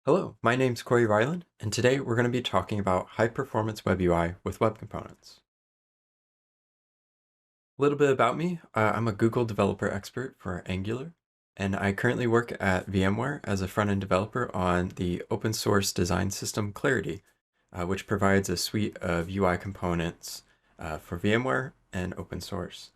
Hello, my name's Cory Rylan, and today we're going to be talking about high-performance web UI with web components. A little bit about me, I'm a Google developer expert for Angular, and I currently work at VMware as a front-end developer on the open source design system Clarity, which provides a suite of UI components for VMware and open source.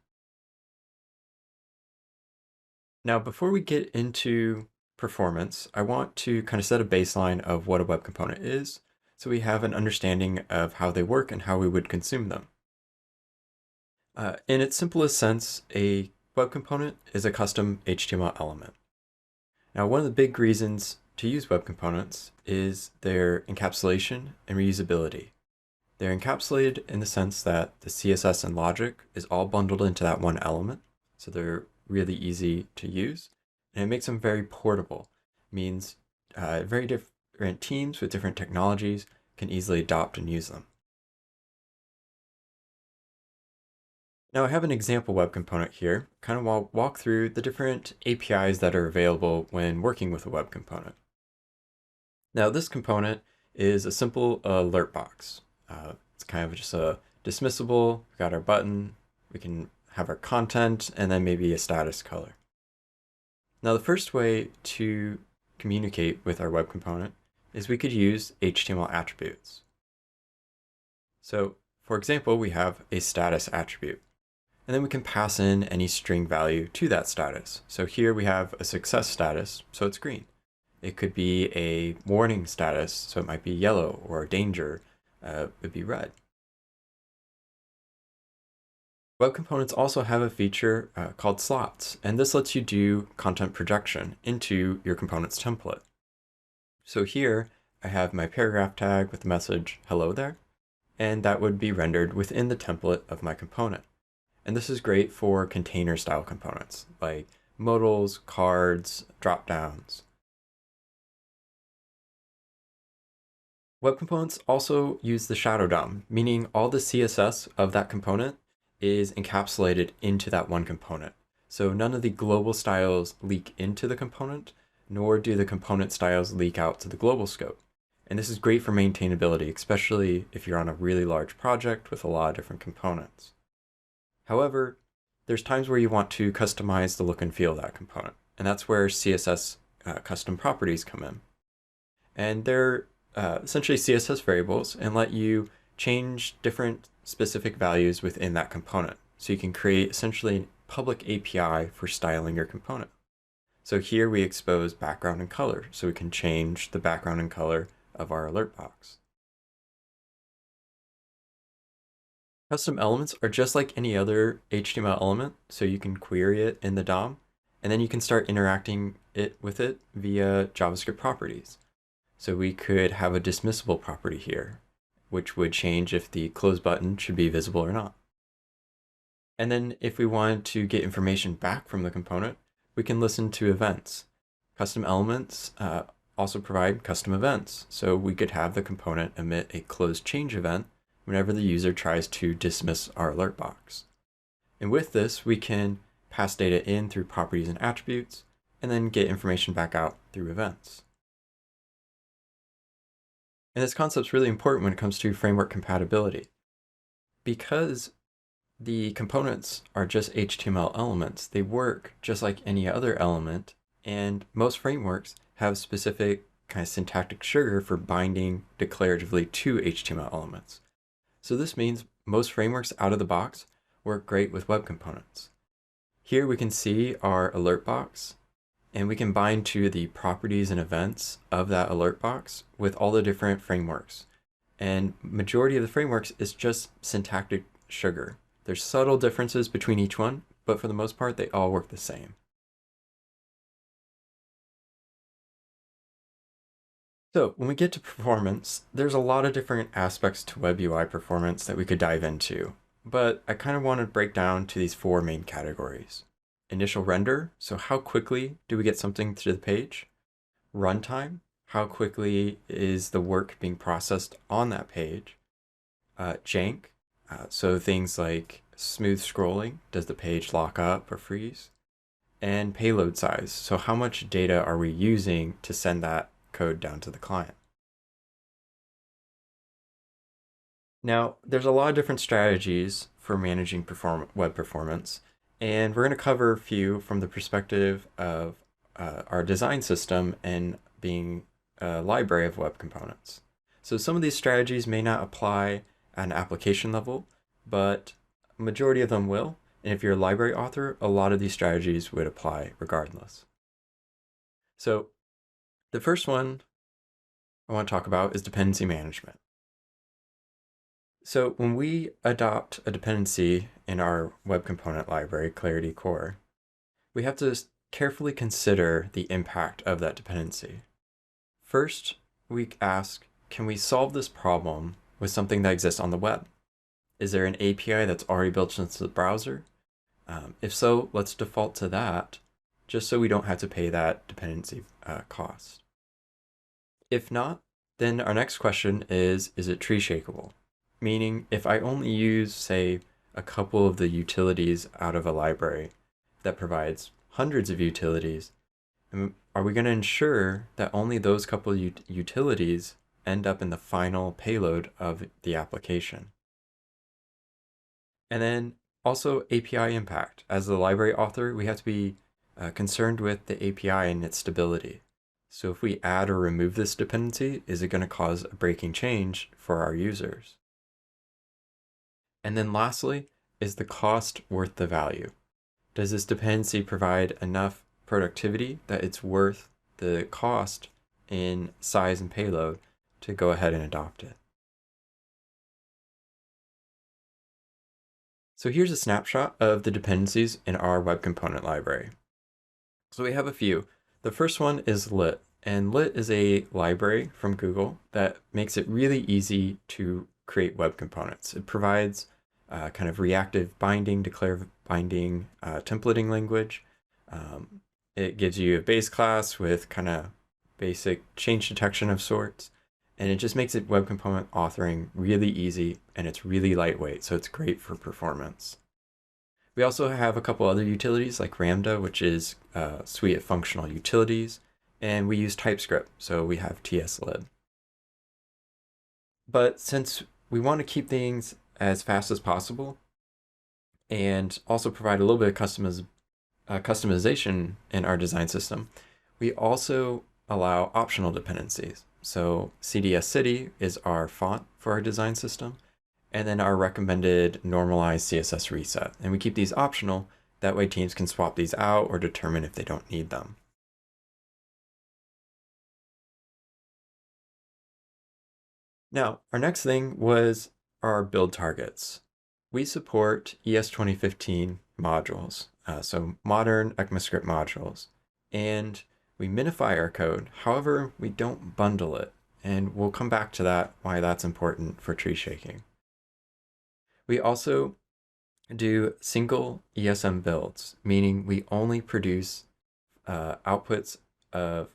Now, before we get into performance, I want to kind of set a baseline of what a web component is, so we have an understanding of how they work and how we would consume them. In its simplest sense, a web component is a custom HTML element. Now, one of the big reasons to use web components is their encapsulation and reusability. They're encapsulated in the sense that the CSS and logic is all bundled into that one element, so they're really easy to use, and it makes them very portable. It means very different teams with different technologies can easily adopt and use them. Now I have an example web component here, kind of walk through the different APIs that are available when working with a web component. Now this component is a simple alert box. It's kind of just a dismissible, we've got our button, we can have our content, and then maybe a status color. Now the first way to communicate with our web component is we could use HTML attributes. So for example, we have a status attribute, and then we can pass in any string value to that status. So here we have a success status, so it's green. It could be a warning status, so it might be yellow, or danger would be red. Web components also have a feature called slots, and this lets you do content projection into your component's template. So here I have my paragraph tag with the message hello there, and that would be rendered within the template of my component. And this is great for container style components like modals, cards, drop-downs. Web components also use the shadow DOM, meaning all the CSS of that component is encapsulated into that one component. So none of the global styles leak into the component, nor do the component styles leak out to the global scope. And this is great for maintainability, especially if you're on a really large project with a lot of different components. However, there's times where you want to customize the look and feel of that component, and that's where CSS Custom Properties come in. And they're essentially CSS variables and let you change different specific values within that component. So you can create essentially a public API for styling your component. So here we expose background and color, so we can change the background and color of our alert box. Custom elements are just like any other HTML element, so you can query it in the DOM, and then you can start interacting with it via JavaScript properties. So we could have a dismissible property here, which would change if the close button should be visible or not. And then if we wanted to get information back from the component, we can listen to events. Custom elements also provide custom events, so we could have the component emit a close change event whenever the user tries to dismiss our alert box. And with this, we can pass data in through properties and attributes, and then get information back out through events. And this concept is really important when it comes to framework compatibility. Because the components are just HTML elements, they work just like any other element, and most frameworks have specific kind of syntactic sugar for binding declaratively to HTML elements. So this means most frameworks out of the box work great with web components. Here we can see our alert box, and we can bind to the properties and events of that alert box with all the different frameworks. And majority of the frameworks is just syntactic sugar. There's subtle differences between each one, but for the most part, they all work the same. So when we get to performance, there's a lot of different aspects to web UI performance that we could dive into, but I kind of want to break down to these four main categories. Initial render, so how quickly do we get something to the page? Runtime, how quickly is the work being processed on that page? Jank, so things like smooth scrolling, does the page lock up or freeze? And payload size, so how much data are we using to send that code down to the client. Now, there's a lot of different strategies for managing web performance, and we're going to cover a few from the perspective of our design system and being a library of web components. So some of these strategies may not apply at an application level, but a majority of them will. And if you're a library author, a lot of these strategies would apply regardless. So the first one I want to talk about is dependency management. So when we adopt a dependency in our web component library, Clarity Core, we have to carefully consider the impact of that dependency. First, we ask, can we solve this problem with something that exists on the web? Is there an API that's already built into the browser? If so, let's default to that, just so we don't have to pay that dependency cost. If not, then our next question is it tree shakeable? Meaning, if I only use, say, a couple of the utilities out of a library that provides hundreds of utilities, are we going to ensure that only those couple of utilities end up in the final payload of the application? And then also API impact. As the library author, we have to be concerned with the API and its stability. So if we add or remove this dependency, is it going to cause a breaking change for our users? And then lastly, is the cost worth the value? Does this dependency provide enough productivity that it's worth the cost in size and payload to go ahead and adopt it? So here's a snapshot of the dependencies in our web component library. So we have a few. The first one is lit, and lit is a library from Google that makes it really easy to create web components. It provides kind of reactive binding, declarative binding, templating language. It gives you a base class with kind of basic change detection of sorts, and it just makes it web component authoring really easy, and it's really lightweight, so it's great for performance. We also have a couple other utilities like Ramda, which is a suite of functional utilities, and we use TypeScript, so we have tslib. But since we want to keep things as fast as possible and also provide a little bit of customization in our design system, we also allow optional dependencies. So CDS City is our font for our design system, and then our recommended normalized CSS reset. And we keep these optional, that way teams can swap these out or determine if they don't need them. Now, our next thing was our build targets. We support ES 2015 modules, so modern ECMAScript modules, and we minify our code. However, we don't bundle it, and we'll come back to that, why that's important for tree shaking. We also do single ESM builds, meaning we only produce outputs of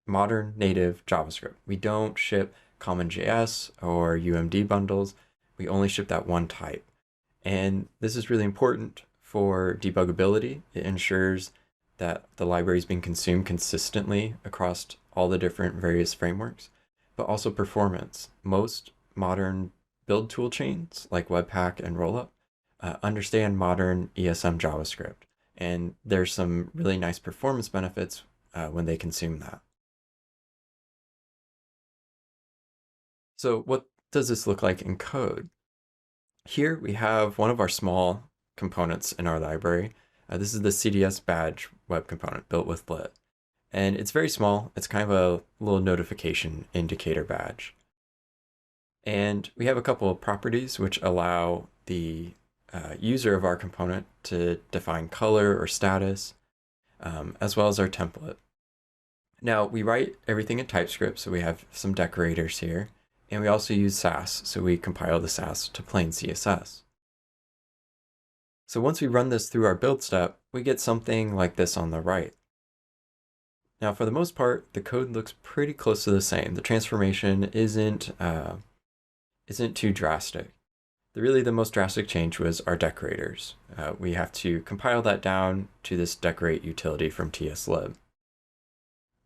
modern native JavaScript. We don't ship CommonJS or UMD bundles. We only ship that one type. And this is really important for debuggability. It ensures that the library is being consumed consistently across all the different various frameworks, but also performance. Most modern build tool chains like Webpack and Rollup understand modern ESM JavaScript, and there's some really nice performance benefits when they consume that. So what does this look like in code? Here we have one of our small components in our library. This is the CDS badge web component built with lit. And it's very small. It's kind of a little notification indicator badge. And we have a couple of properties which allow the user of our component to define color or status, as well as our template. Now we write everything in TypeScript, so we have some decorators here. And we also use Sass, so we compile the Sass to plain CSS. So once we run this through our build step, we get something like this on the right. Now, for the most part, the code looks pretty close to the same. The transformation isn't too drastic. Really, the most drastic change was our decorators. We have to compile that down to this decorate utility from tslib.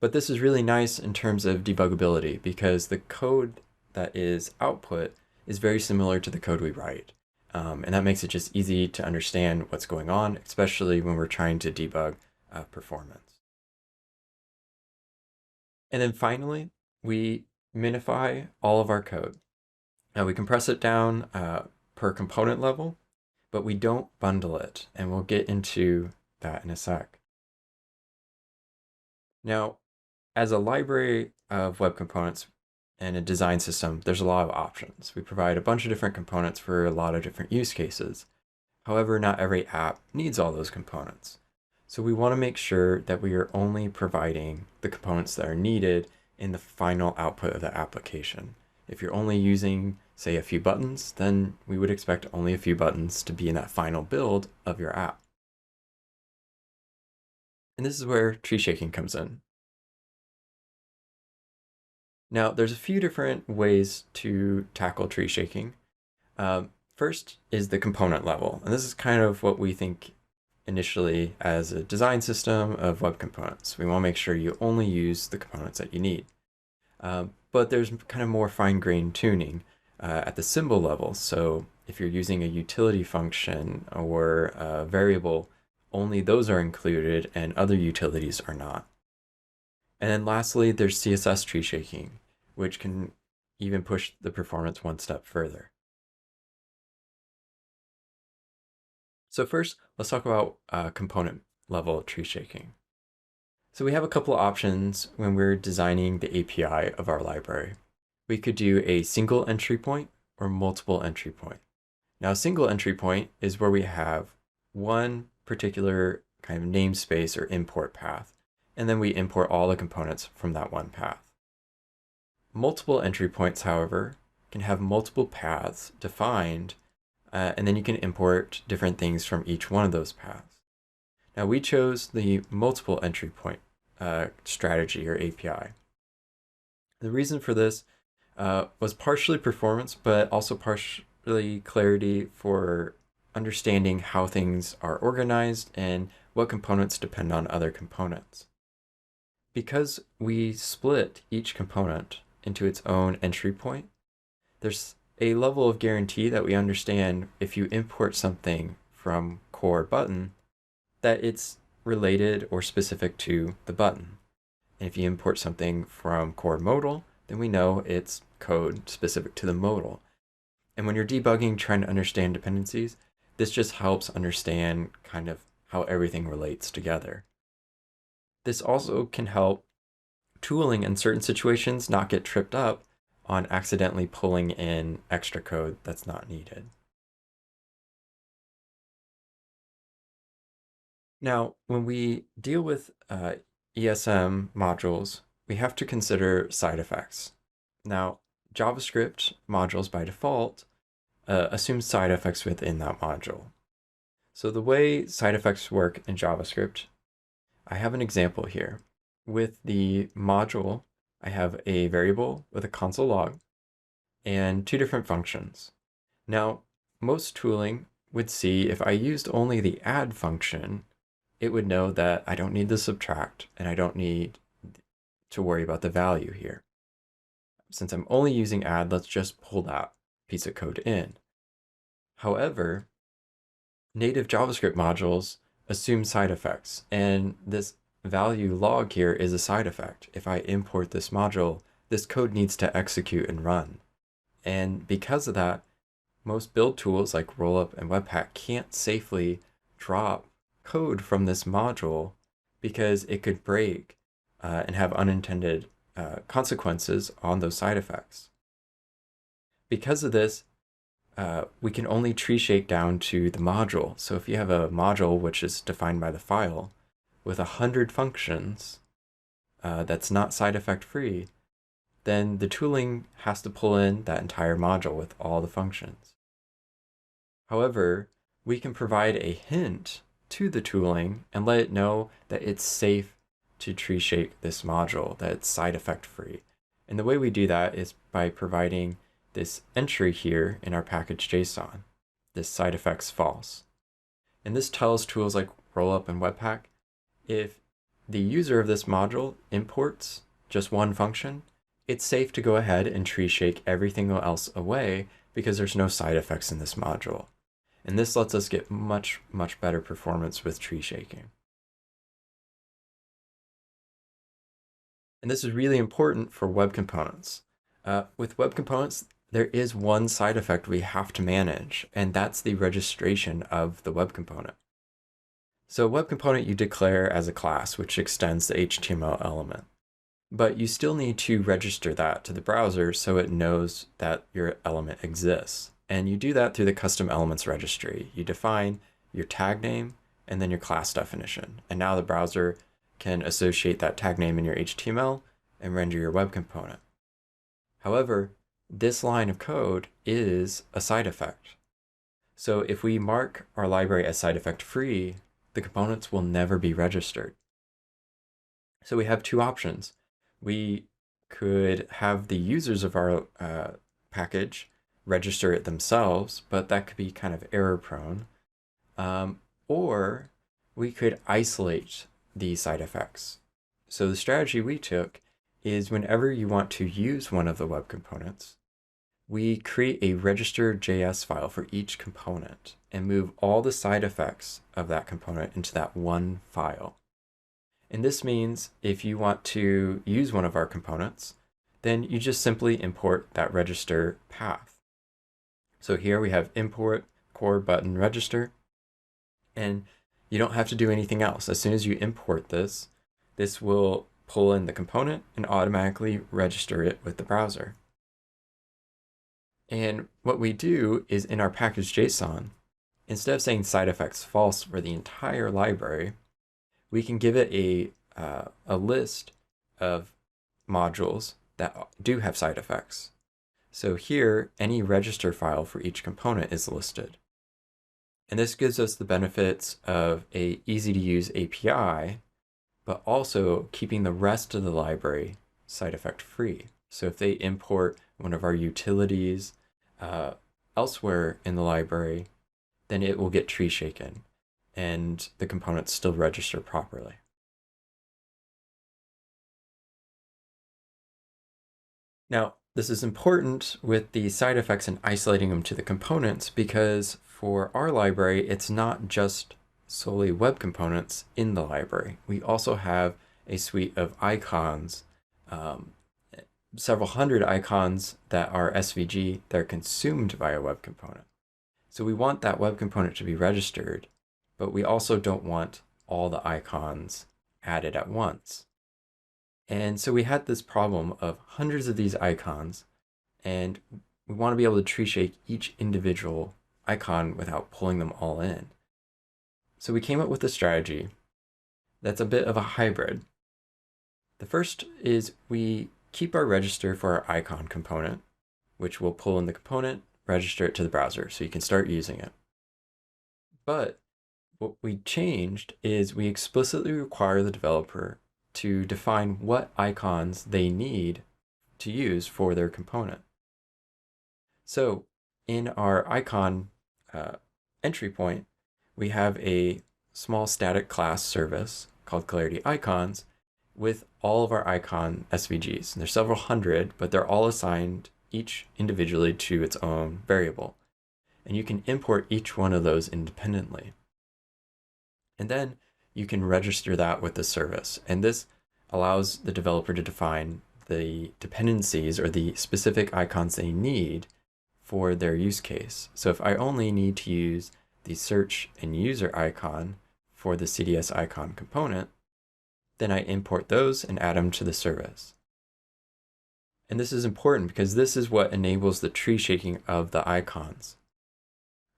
But this is really nice in terms of debuggability because the code that is output is very similar to the code we write. And that makes it just easy to understand what's going on, especially when we're trying to debug performance. And then finally, we minify all of our code. Now we compress it down per component level, but we don't bundle it, and we'll get into that in a sec. Now, as a library of web components and a design system, there's a lot of options. We provide a bunch of different components for a lot of different use cases. However, not every app needs all those components. So we want to make sure that we are only providing the components that are needed in the final output of the application. If you're only using, say, a few buttons, then we would expect only a few buttons to be in that final build of your app. And this is where tree shaking comes in. Now, there's a few different ways to tackle tree shaking. First is the component level, and this is kind of what we think initially as a design system of web components. We want to make sure you only use the components that you need. But there's kind of more fine-grained tuning at the symbol level. So if you're using a utility function or a variable, only those are included and other utilities are not. And then lastly, there's CSS tree shaking, which can even push the performance one step further. So first, let's talk about component level tree shaking. So we have a couple of options when we're designing the API of our library. We could do a single entry point or multiple entry point. Now, a single entry point is where we have one particular kind of namespace or import path, and then we import all the components from that one path. Multiple entry points, however, can have multiple paths defined, and then you can import different things from each one of those paths. Now, we chose the multiple entry point strategy or API. The reason for this was partially performance, but also partially clarity for understanding how things are organized and what components depend on other components. Because we split each component into its own entry point, there's a level of guarantee that we understand if you import something from core button, that it's related or specific to the button. And if you import something from core modal, then we know it's code specific to the modal. And when you're debugging, trying to understand dependencies, this just helps understand kind of how everything relates together. This also can help tooling in certain situations not get tripped up on accidentally pulling in extra code that's not needed. Now, when we deal with ESM modules, we have to consider side effects. Now, JavaScript modules by default assume side effects within that module. So the way side effects work in JavaScript, I have an example here. With the module, I have a variable with a console log and two different functions. Now, most tooling would see if I used only the add function, it would know that I don't need the subtract and I don't need to worry about the value here. Since I'm only using add, let's just pull that piece of code in. However, native JavaScript modules assume side effects, and this value log here is a side effect. If I import this module, this code needs to execute and run. And because of that, most build tools like Rollup and Webpack can't safely drop code from this module because it could break and have unintended consequences on those side effects. Because of this, we can only tree shake down to the module. So if you have a module which is defined by the file with 100 functions that's not side effect free, then the tooling has to pull in that entire module with all the functions. However, we can provide a hint to the tooling and let it know that it's safe to tree shake this module, that it's side effect free. And the way we do that is by providing this entry here in our package JSON, this side effects false. And this tells tools like Rollup and Webpack if the user of this module imports just one function, it's safe to go ahead and tree shake everything else away because there's no side effects in this module. And this lets us get much, much better performance with tree shaking. And this is really important for web components. With web components, there is one side effect we have to manage, and that's the registration of the web component. So a web component you declare as a class, which extends the HTML element. But you still need to register that to the browser so it knows that your element exists. And you do that through the custom elements registry. You define your tag name and then your class definition. And now the browser can associate that tag name in your HTML and render your web component. However, this line of code is a side effect. So if we mark our library as side effect free, the components will never be registered. So we have two options. We could have the users of our package register it themselves, but that could be kind of error prone. Or we could isolate the side effects. So the strategy we took is whenever you want to use one of the web components, we create a register.js file for each component and move all the side effects of that component into that one file. And this means if you want to use one of our components, then you just simply import that register path. So here we have import core button register, and you don't have to do anything else. As soon as you import this, this will pull in the component and automatically register it with the browser. And what we do is in our package.json, instead of saying side effects false for the entire library, we can give it a list of modules that do have side effects. So here, any register file for each component is listed. And this gives us the benefits of an easy-to-use API, but also keeping the rest of the library side effect free. So if they import one of our utilities elsewhere in the library, then it will get tree shaken and the components still register properly. Now, this is important with the side effects and isolating them to the components because for our library, it's not just solely web components in the library. We also have a suite of icons, several hundred icons that are SVG that are consumed by a web component. So we want that web component to be registered, but we also don't want all the icons added at once. And so we had this problem of hundreds of these icons, and we want to be able to tree shake each individual icon without pulling them all in. So we came up with a strategy that's a bit of a hybrid. The first is we keep our register for our icon component, which will pull in the component, register it to the browser so you can start using it. But what we changed is we explicitly require the developer to define what icons they need to use for their component. So in our icon entry point, we have a small static class service called Clarity Icons with all of our icon SVGs. And there's several hundred, but they're all assigned each individually to its own variable. And you can import each one of those independently. And then you can register that with the service. And this allows the developer to define the dependencies or the specific icons they need for their use case. So if I only need to use the search and user icon for the CDS icon component, then I import those and add them to the service. And this is important because this is what enables the tree shaking of the icons.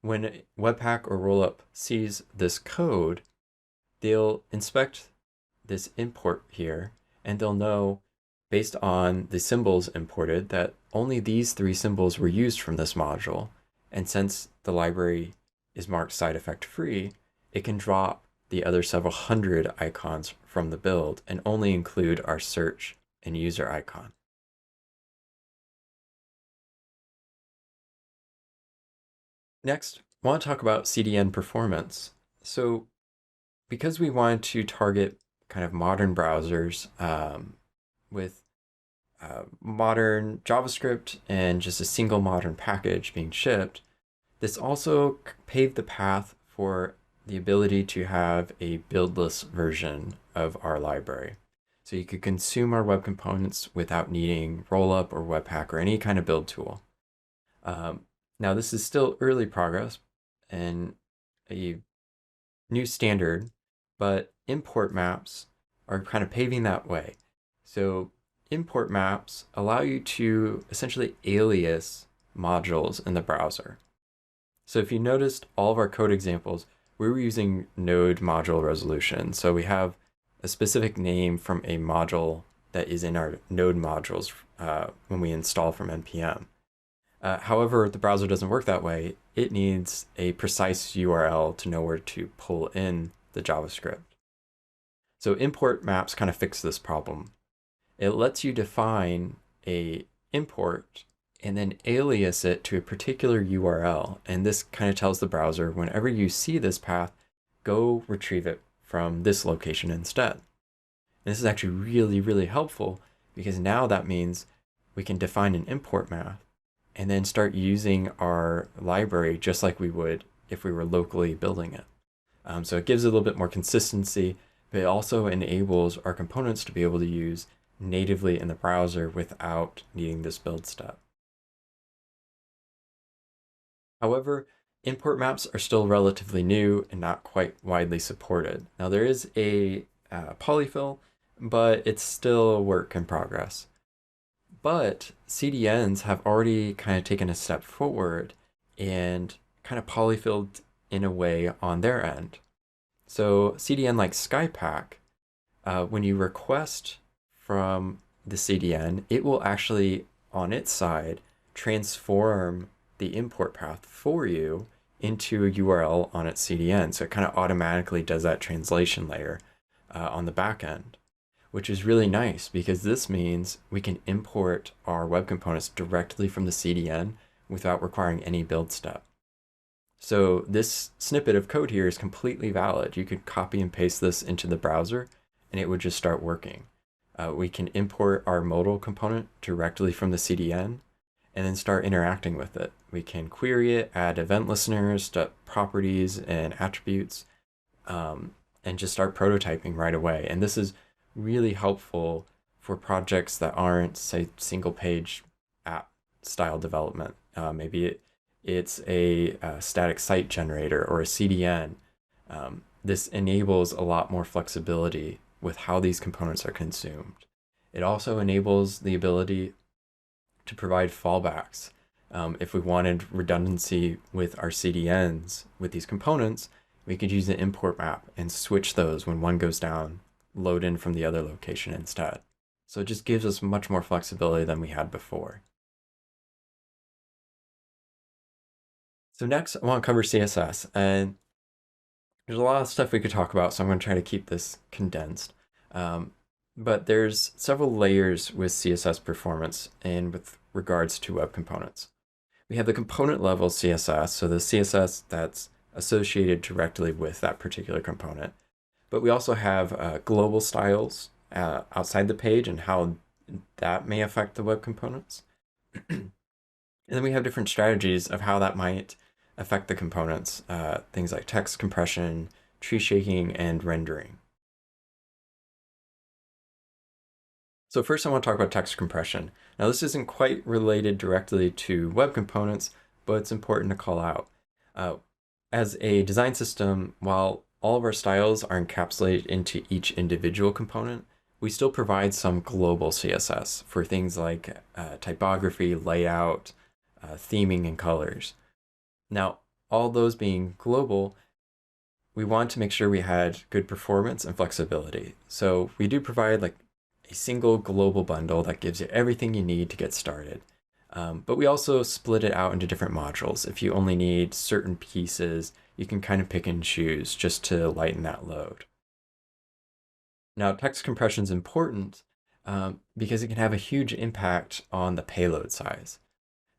When Webpack or Rollup sees this code, they'll inspect this import here, and they'll know based on the symbols imported that only these 3 symbols were used from this module. And since the library is marked side effect free, it can drop the other several hundred icons from the build and only include our search and user icon. Next, I want to talk about CDN performance. So because we wanted to target kind of modern browsers with modern JavaScript and just a single modern package being shipped, this also paved the path for the ability to have a buildless version of our library. So you could consume our web components without needing Rollup or Webpack or any kind of build tool. Now this is still early progress and a new standard, but import maps are kind of paving that way. So import maps allow you to essentially alias modules in the browser. So if you noticed all of our code examples, we were using node module resolution. So we have a specific name from a module that is in our node modules when we install from npm. However, the browser doesn't work that way. It needs a precise URL to know where to pull in the JavaScript. So import maps kind of fix this problem. It lets you define a import and then alias it to a particular URL. And this kind of tells the browser, whenever you see this path, go retrieve it from this location instead. And this is actually really, really helpful because now that means we can define an import map and then start using our library just like we would if we were locally building it. So it gives a little bit more consistency, but it also enables our components to be able to use natively in the browser without needing this build step. However, import maps are still relatively new and not quite widely supported. Now there is a polyfill, but it's still a work in progress. But CDNs have already kind of taken a step forward and kind of polyfilled in a way on their end. So CDN like Skypack, when you request from the CDN, it will actually, on its side, transform the import path for you into a URL on its CDN. So it kind of automatically does that translation layer on the back end, which is really nice because this means we can import our web components directly from the CDN without requiring any build step. So this snippet of code here is completely valid. You could copy and paste this into the browser and it would just start working. We can import our modal component directly from the CDN and then start interacting with it. We can query it, add event listeners, properties and attributes, and just start prototyping right away. And this is really helpful for projects that aren't, say, single page app style development. Maybe it's a static site generator or a CDN. This enables a lot more flexibility with how these components are consumed. It also enables the ability to provide fallbacks. If we wanted redundancy with our CDNs with these components, we could use the import map and switch those when one goes down, load in from the other location instead. So it just gives us much more flexibility than we had before. So next, I want to cover CSS, and there's a lot of stuff we could talk about, so I'm going to try to keep this condensed. But there's several layers with CSS performance and with regards to web components. We have the component level CSS, so the CSS that's associated directly with that particular component. But we also have global styles outside the page and how that may affect the web components. And then we have different strategies of how that might affect the components, things like text compression, tree shaking, and rendering. So first I want to talk about text compression. Now this isn't quite related directly to web components, but it's important to call out. As a design system, while all of our styles are encapsulated into each individual component, we still provide some global CSS for things like typography, layout, theming, and colors. Now, all those being global, we want to make sure we had good performance and flexibility. So we do provide like a single global bundle that gives you everything you need to get started. But we also split it out into different modules. If you only need certain pieces, you can kind of pick and choose just to lighten that load. Now, text compression is important because it can have a huge impact on the payload size.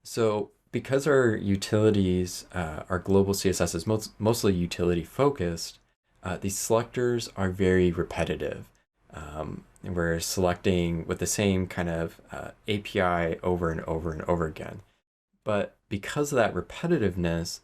So because our utilities, our global CSS is mostly utility focused, these selectors are very repetitive. And we're selecting with the same kind of API over and over and over again. But because of that repetitiveness,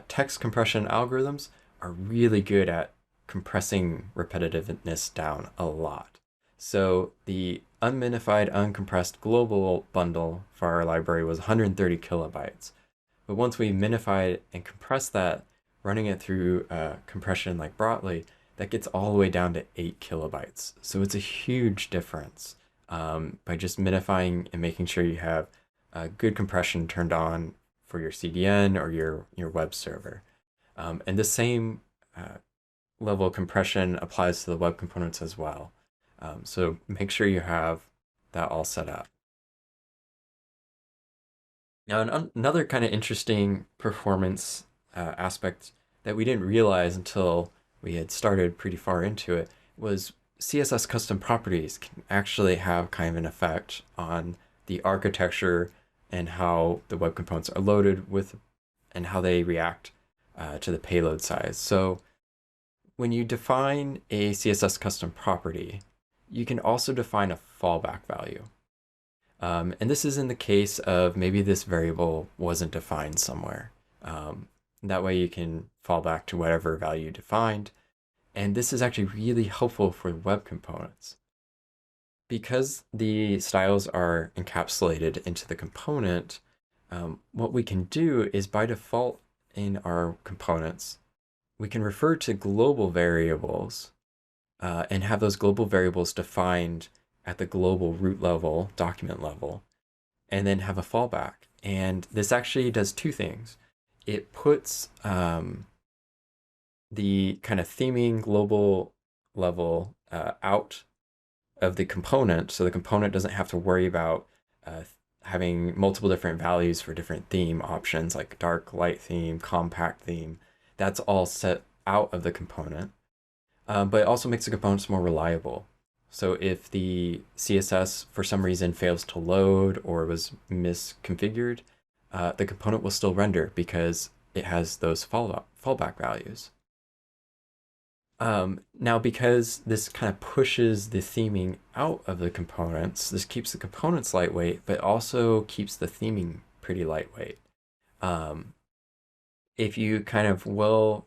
text compression algorithms are really good at compressing repetitiveness down a lot. So the unminified, uncompressed global bundle for our library was 130 kilobytes. But once we minify and compress that, running it through compression like Brotli, that gets all the way down to 8 kilobytes. So it's a huge difference by just minifying and making sure you have good compression turned on for your CDN or your web server. And the same level of compression applies to the web components as well. So make sure you have that all set up. Now, another kind of interesting performance aspect that we didn't realize until we had started pretty far into it was CSS Custom Properties can actually have kind of an effect on the architecture and how the web components are loaded with and how they react to the payload size. So when you define a CSS custom property, you can also define a fallback value. And this is in the case of maybe this variable wasn't defined somewhere. That way you can fall back to whatever value you defined. And this is actually really helpful for web components. Because the styles are encapsulated into the component, what we can do is by default in our components, we can refer to global variables and have those global variables defined at the global root level, document level, and then have a fallback. And this actually does two things. It puts the kind of theming global level out of the component, so the component doesn't have to worry about having multiple different values for different theme options like dark, light theme, compact theme. That's all set out of the component, but it also makes the components more reliable. So if the CSS for some reason fails to load or was misconfigured, the component will still render because it has those fallback values. Now, because this kind of pushes the theming out of the components, this keeps the components lightweight, but also keeps the theming pretty lightweight. If you kind of will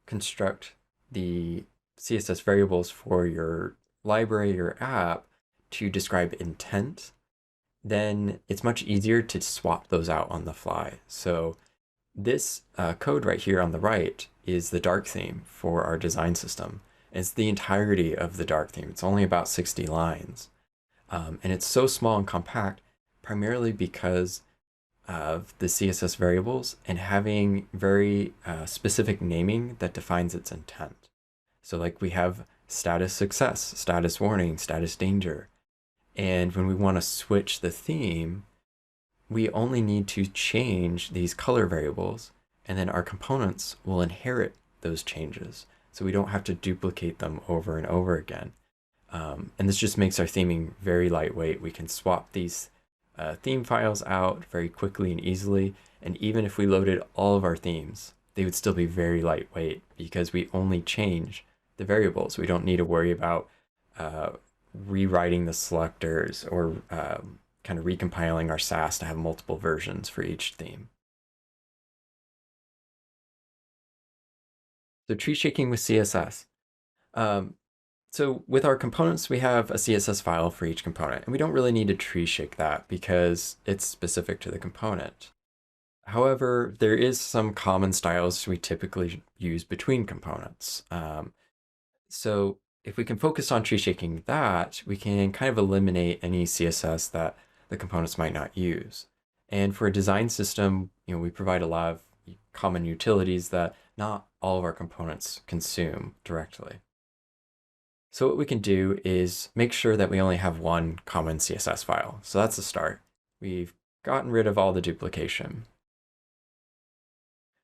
construct the CSS variables for your library or app to describe intent, then it's much easier to swap those out on the fly. So this code right here on the right is the dark theme for our design system. It's the entirety of the dark theme. It's only about 60 lines. And it's so small and compact primarily because of the CSS variables and having very specific naming that defines its intent. So like we have status success, status warning, status danger. And when we want to switch the theme, we only need to change these color variables, and then our components will inherit those changes. So we don't have to duplicate them over and over again. And this just makes our theming very lightweight. We can swap these theme files out very quickly and easily. And even if we loaded all of our themes, they would still be very lightweight because we only change the variables. We don't need to worry about rewriting the selectors or kind of recompiling our Sass to have multiple versions for each theme. So tree shaking with CSS. So with our components, we have a CSS file for each component, and we don't really need to tree shake that because it's specific to the component. However, there is some common styles we typically use between components. So if we can focus on tree shaking that, we can kind of eliminate any CSS that the components might not use. And for a design system, we provide a lot of common utilities that not all of our components consume directly. So what we can do is make sure that we only have one common CSS file. So that's the start. We've gotten rid of all the duplication.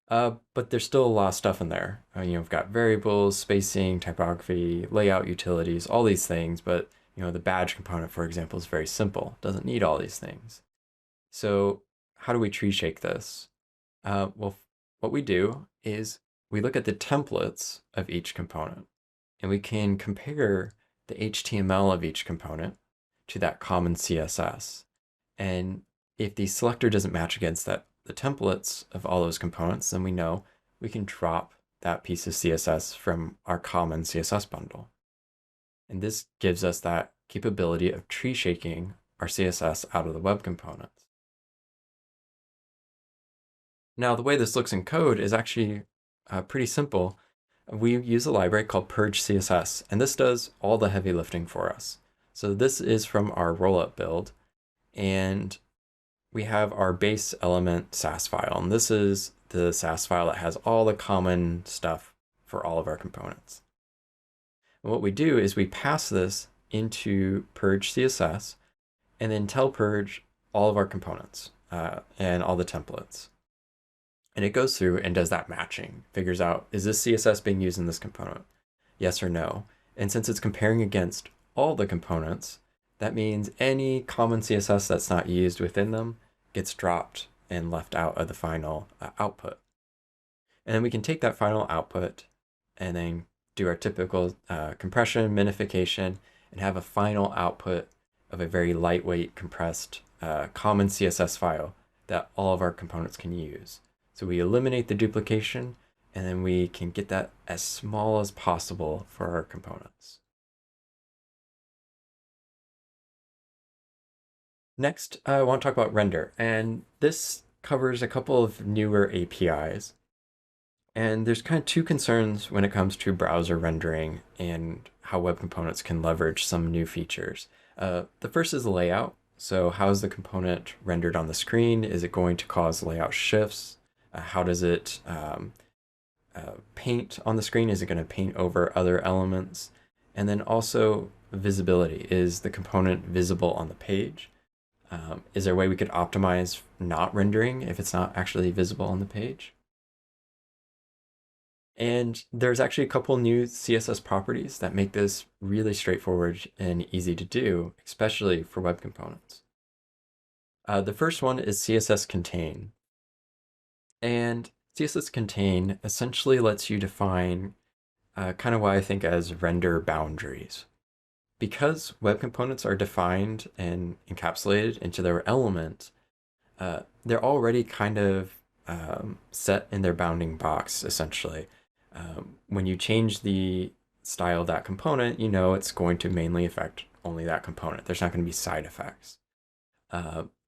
But there's still a lot of stuff in there. We've got variables, spacing, typography, layout utilities, all these things, but the badge component, for example, is very simple. Doesn't need all these things. So how do we tree shake this? Well, what we do is we look at the templates of each component, and we can compare the HTML of each component to that common CSS. And if the selector doesn't match against the templates of all those components, then we know we can drop that piece of CSS from our common CSS bundle. And this gives us that capability of tree shaking our CSS out of the web components. Now, the way this looks in code is actually pretty simple. We use a library called Purge CSS, and this does all the heavy lifting for us. So this is from our rollup build, and we have our base element Sass file, and this is the Sass file that has all the common stuff for all of our components. And what we do is we pass this into Purge CSS, and then tell Purge all of our components and all the templates. And it goes through and does that matching, figures out, is this CSS being used in this component? Yes or no. And since it's comparing against all the components, that means any common CSS that's not used within them gets dropped and left out of the final output. And then we can take that final output and then do our typical compression, minification, and have a final output of a very lightweight, compressed, common CSS file that all of our components can use. So we eliminate the duplication, and then we can get that as small as possible for our components. Next, I want to talk about render, and this covers a couple of newer APIs. And there's kind of two concerns when it comes to browser rendering and how web components can leverage some new features. The first is the layout. So how is the component rendered on the screen? Is it going to cause layout shifts? How does it paint on the screen? Is it going to paint over other elements? And then also visibility. Is the component visible on the page? Is there a way we could optimize not rendering if it's not actually visible on the page? And there's actually a couple new CSS properties that make this really straightforward and easy to do, especially for web components. The first one is CSS Contain. And CSS Contain essentially lets you define kind of what I think as render boundaries. Because web components are defined and encapsulated into their element, they're already kind of set in their bounding box, essentially. When you change the style of that component, you know it's going to mainly affect only that component. There's not going to be side effects.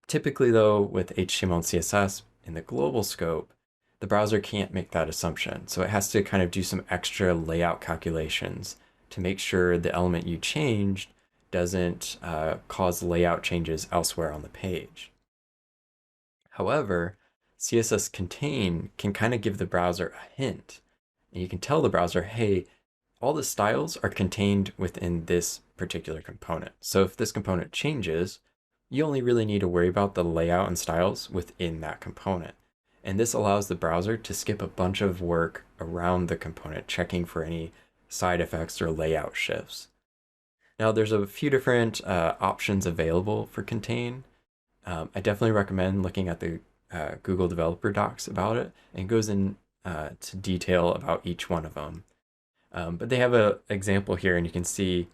Typically, though, with HTML and CSS in the global scope, the browser can't make that assumption. So it has to kind of do some extra layout calculations to make sure the element you changed doesn't cause layout changes elsewhere on the page. However, CSS Contain can kind of give the browser a hint. And you can tell the browser, hey, all the styles are contained within this particular component. So if this component changes, you only really need to worry about the layout and styles within that component. And this allows the browser to skip a bunch of work around the component, checking for any side effects or layout shifts. Now, there's a few different options available for Contain. I definitely recommend looking at the Google developer docs about it, and it goes in to detail about each one of them. But they have an example here, and you can see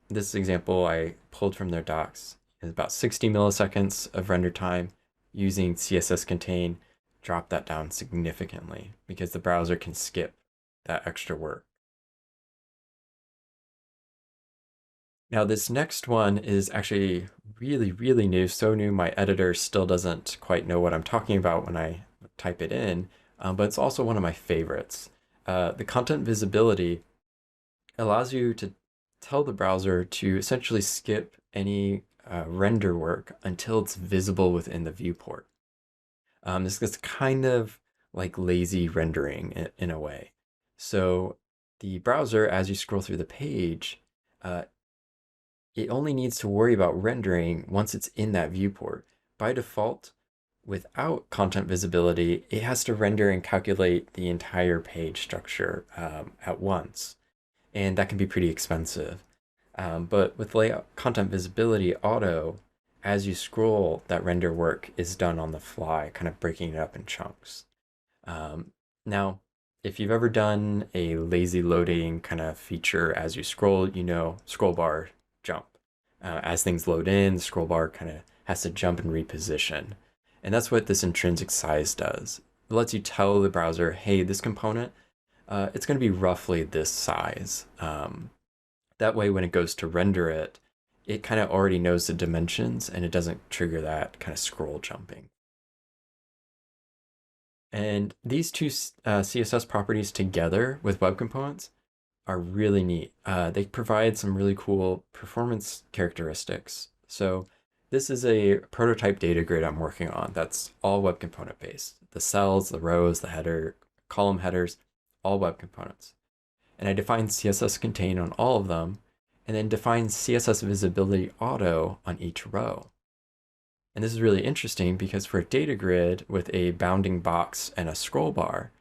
this example I pulled from their docs is about 60 milliseconds of render time using CSS Contain. Drop that down significantly because the browser can skip that extra work. Now, this next one is actually really, really new. So new, my editor still doesn't quite know what I'm talking about when I type it in, but it's also one of my favorites. The content visibility allows you to tell the browser to essentially skip any render work until it's visible within the viewport. This is kind of like lazy rendering in a way. So the browser, as you scroll through the page, it only needs to worry about rendering once it's in that viewport. By default, without content visibility, it has to render and calculate the entire page structure at once. And that can be pretty expensive. But with layout content visibility auto, as you scroll, that render work is done on the fly, kind of breaking it up in chunks. Now, if you've ever done a lazy loading kind of feature as you scroll, you know, scroll bar jump. As things load in, the scroll bar kind of has to jump and reposition. And that's what this intrinsic size does. It lets you tell the browser, hey, this component, it's going to be roughly this size. That way, when it goes to render it, it kind of already knows the dimensions and it doesn't trigger that kind of scroll jumping. And these two CSS properties together with web components are really neat. They provide some really cool performance characteristics. So this is a prototype data grid I'm working on that's all web component based. The cells, the rows, the header, column headers, all web components. And I define CSS Contain on all of them, and then define CSS Visibility Auto on each row. And this is really interesting because for a data grid with a bounding box and a scroll bar,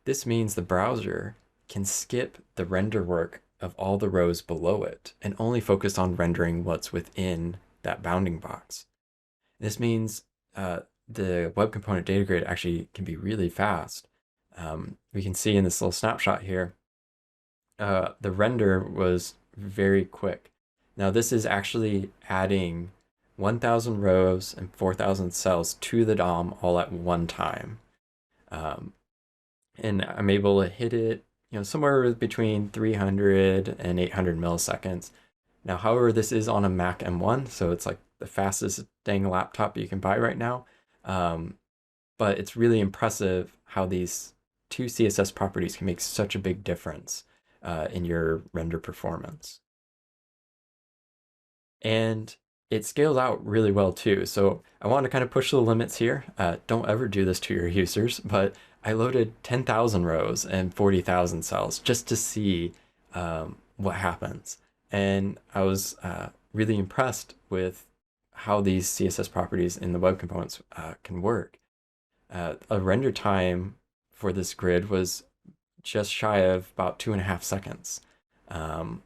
this means the browser can skip the render work of all the rows below it and only focus on rendering what's within that bounding box. This means the web component data grid actually can be really fast. We can see in this little snapshot here, the render was very quick. Now this is actually adding 1,000 rows and 4,000 cells to the DOM all at one time. And I'm able to hit it, you know, somewhere between 300 and 800 milliseconds. Now, however, this is on a Mac M1, so it's like the fastest dang laptop you can buy right now. But it's really impressive how these two CSS properties can make such a big difference in your render performance. And it scales out really well too. So I want to kind of push the limits here. Don't ever do this to your users, but I loaded 10,000 rows and 40,000 cells just to see what happens. And I was really impressed with how these CSS properties in the web components can work. A render time for this grid was just shy of about 2.5 seconds. And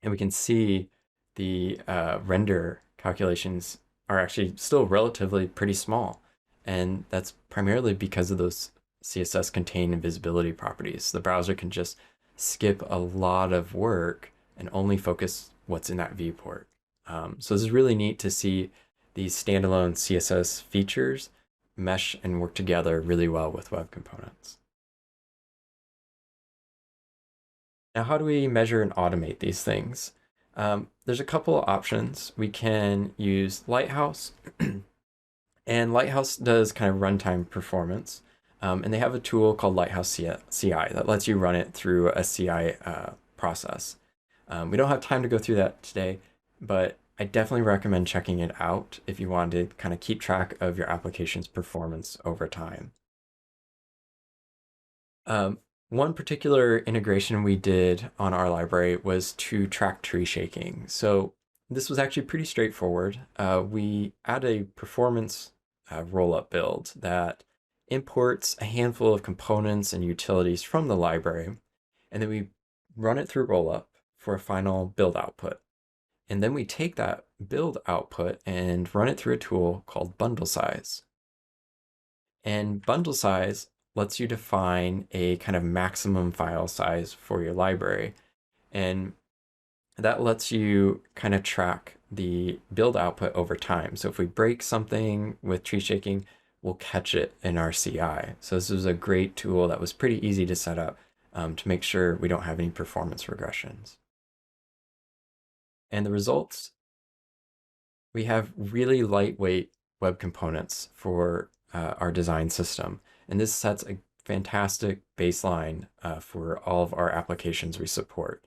we can see the render calculations are actually still relatively pretty small. And that's primarily because of those CSS Contain and Visibility properties. The browser can just skip a lot of work and only focus what's in that viewport. So this is really neat to see these standalone CSS features mesh and work together really well with web components. Now, how do we measure and automate these things? There's a couple of options. We can use Lighthouse, and Lighthouse does kind of runtime performance. And they have a tool called Lighthouse CI that lets you run it through a CI process. We don't have time to go through that today, but I definitely recommend checking it out if you want to kind of keep track of your application's performance over time. One particular integration we did on our library was to track tree shaking. So this was actually pretty straightforward. We add a performance rollup build that imports a handful of components and utilities from the library, and then we run it through rollup for a final build output. And then we take that build output and run it through a tool called bundle size. And bundle size lets you define a kind of maximum file size for your library. And that lets you kind of track the build output over time. So if we break something with tree shaking, we'll catch it in our CI. So this was a great tool that was pretty easy to set up to make sure we don't have any performance regressions. And the results, we have really lightweight web components for our design system. And this sets a fantastic baseline for all of our applications we support.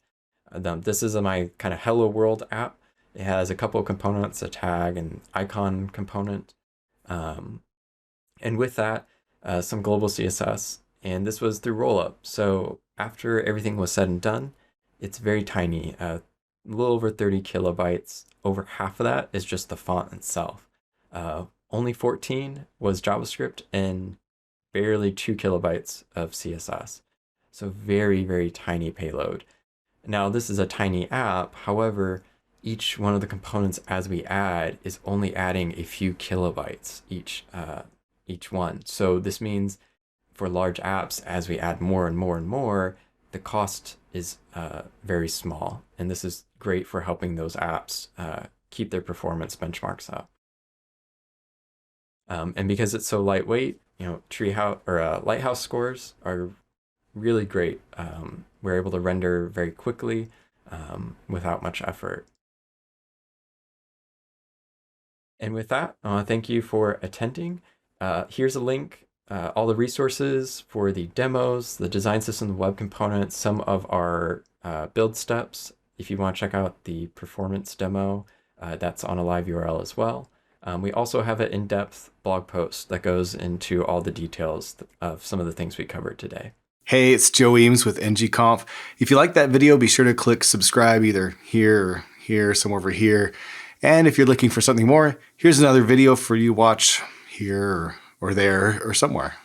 This is my kind of Hello World app. It has a couple of components, a tag and icon component. And with that, some global CSS. And this was through Rollup. So after everything was said and done, it's very tiny, a little over 30 kilobytes. Over half of that is just the font itself. Only 14 was JavaScript and barely 2 kilobytes of CSS. So very, very tiny payload. Now this is a tiny app. However, each one of the components as we add is only adding a few kilobytes each one. So this means for large apps, as we add more and more and more, the cost is very small. And this is great for helping those apps keep their performance benchmarks up. And because it's so lightweight, Treehouse or Lighthouse scores are really great. We're able to render very quickly without much effort. And with that, thank you for attending. Here's a link, all the resources for the demos, the design system, the web components, some of our build steps. If you want to check out the performance demo, that's on a live URL as well. We also have an in-depth blog post that goes into all the details of some of the things we covered today. Hey, it's Joe Eames with ng-conf. If you like that video, be sure to click subscribe either here or here, somewhere over here. And if you're looking for something more, here's another video for you to watch here or there or somewhere.